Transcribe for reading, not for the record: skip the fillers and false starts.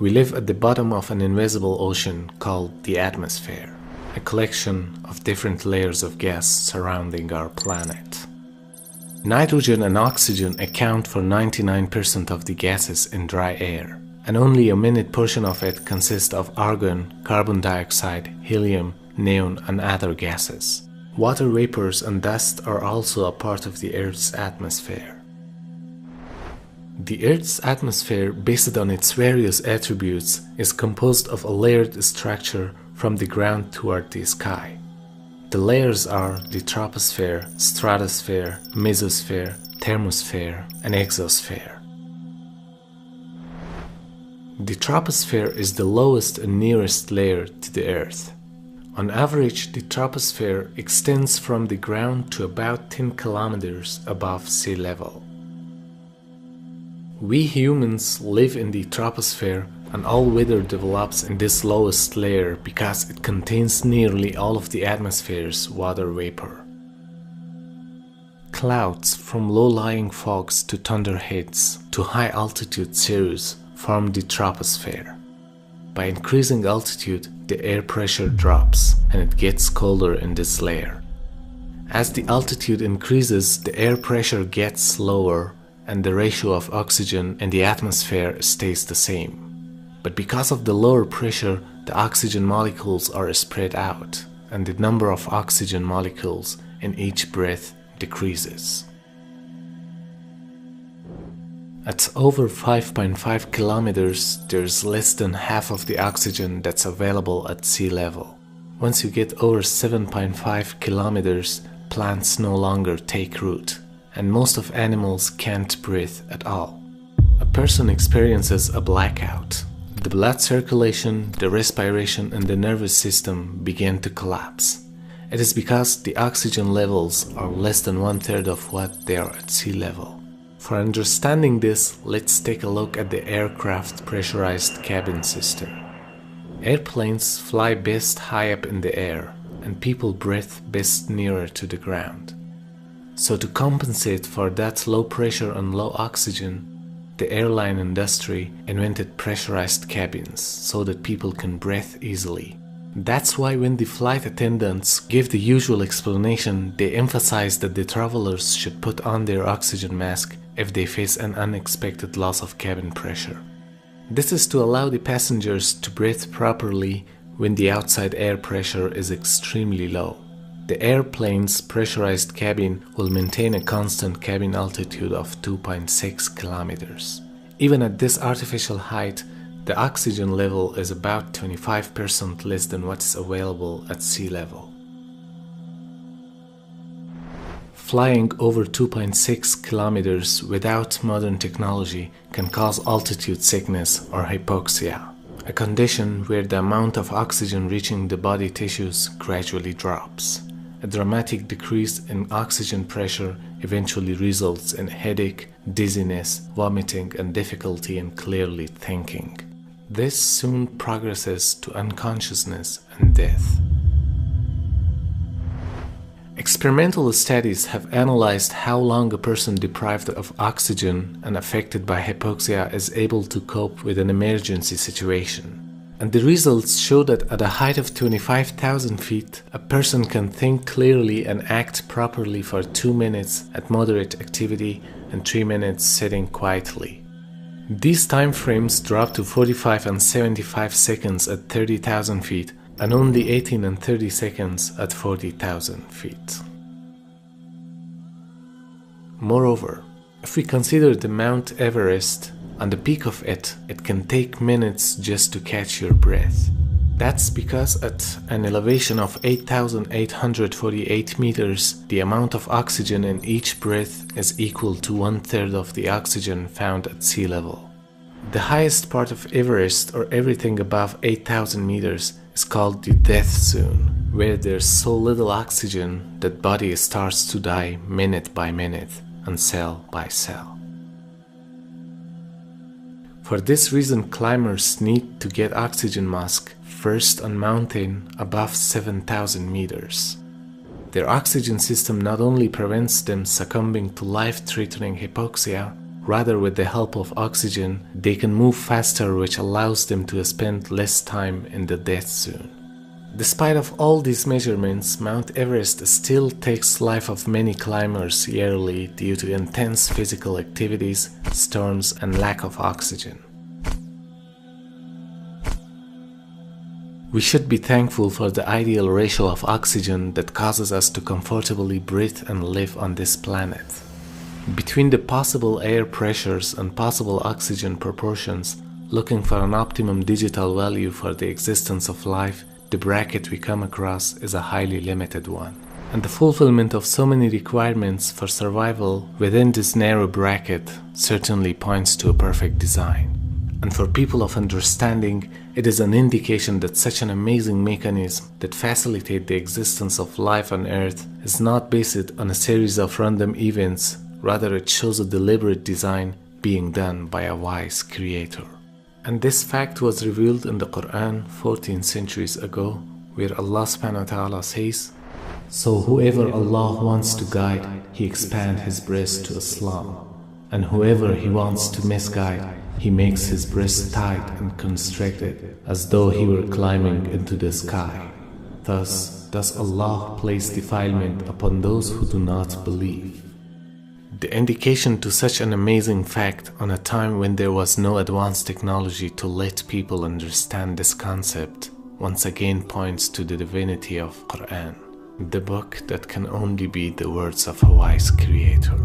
We live at the bottom of an invisible ocean called the atmosphere, a collection of different layers of gas surrounding our planet. Nitrogen and oxygen account for 99% of the gases in dry air, and only a minute portion of it consists of argon, carbon dioxide, helium, neon, and other gases. Water vapors and dust are also a part of the Earth's atmosphere. The Earth's atmosphere, based on its various attributes, is composed of a layered structure from the ground toward the sky. The layers are the troposphere, stratosphere, mesosphere, thermosphere, and exosphere. The troposphere is the lowest and nearest layer to the Earth. On average, the troposphere extends from the ground to about 10 kilometers above sea level. We humans live in the troposphere, and all weather develops in this lowest layer because it contains nearly all of the atmosphere's water vapor. Clouds, from low-lying fogs to thunderheads to high-altitude cirrus, form the troposphere. By increasing altitude, the air pressure drops and it gets colder in this layer. As the altitude increases, the air pressure gets lower and the ratio of oxygen in the atmosphere stays the same. But because of the lower pressure, the oxygen molecules are spread out and the number of oxygen molecules in each breath decreases. At over 5.5 kilometers, there's less than half of the oxygen that's available at sea level. Once you get over 7.5 kilometers, plants no longer take root, and most of animals can't breathe at all. A person experiences a blackout. The blood circulation, the respiration, and the nervous system begin to collapse. It is because the oxygen levels are less than 1/3 of what they are at sea level. For understanding this, let's take a look at the aircraft pressurized cabin system. Airplanes fly best high up in the air, and people breathe best nearer to the ground. So to compensate for that low pressure and low oxygen, the airline industry invented pressurized cabins so that people can breathe easily. That's why when the flight attendants give the usual explanation, they emphasize that the travelers should put on their oxygen mask if they face an unexpected loss of cabin pressure. This is to allow the passengers to breathe properly when the outside air pressure is extremely low. The airplane's pressurized cabin will maintain a constant cabin altitude of 2.6 kilometers. Even at this artificial height, the oxygen level is about 25% less than what is available at sea level. Flying over 2.6 kilometers without modern technology can cause altitude sickness or hypoxia, a condition where the amount of oxygen reaching the body tissues gradually drops. A dramatic decrease in oxygen pressure eventually results in headache, dizziness, vomiting, and difficulty in clearly thinking. This soon progresses to unconsciousness and death. Experimental studies have analyzed how long a person deprived of oxygen and affected by hypoxia is able to cope with an emergency situation. And the results show that at a height of 25,000 feet, a person can think clearly and act properly for 2 minutes at moderate activity and 3 minutes sitting quietly. These time frames drop to 45 and 75 seconds at 30,000 feet and only 18 and 30 seconds at 40,000 feet. Moreover, if we consider the Mount Everest, on the peak of it, it can take minutes just to catch your breath. That's because at an elevation of 8,848 meters, the amount of oxygen in each breath is equal to 1/3 of the oxygen found at sea level. The highest part of Everest, or everything above 8,000 meters, is called the death zone, where there's so little oxygen that body starts to die minute by minute and cell by cell. For this reason, climbers need to get oxygen mask first on mountain above 7,000 meters. Their oxygen system not only prevents them succumbing to life-threatening hypoxia, Rather, with the help of oxygen, they can move faster, which allows them to spend less time in the death zone. Despite of all these measurements, Mount Everest still takes life of many climbers yearly due to intense physical activities, storms, and lack of oxygen. We should be thankful for the ideal ratio of oxygen that causes us to comfortably breathe and live on this planet. Between the possible air pressures and possible oxygen proportions, looking for an optimum digital value for the existence of life, the bracket we come across is a highly limited one. And the fulfillment of so many requirements for survival within this narrow bracket certainly points to a perfect design. And for people of understanding, it is an indication that such an amazing mechanism that facilitates the existence of life on Earth is not based on a series of random events, rather it shows a deliberate design being done by a wise creator. And this fact was revealed in the Quran 14 centuries ago, where Allah subhanahu wa ta'ala says, "So whoever Allah wants to guide, He expands His breast to Islam. And whoever He wants to misguide, He makes his breast tight and constricted, as though he were climbing into the sky. Thus does Allah place defilement upon those who do not believe." The indication to such an amazing fact on a time when there was no advanced technology to let people understand this concept once again points to the divinity of Quran, the book that can only be the words of a wise creator.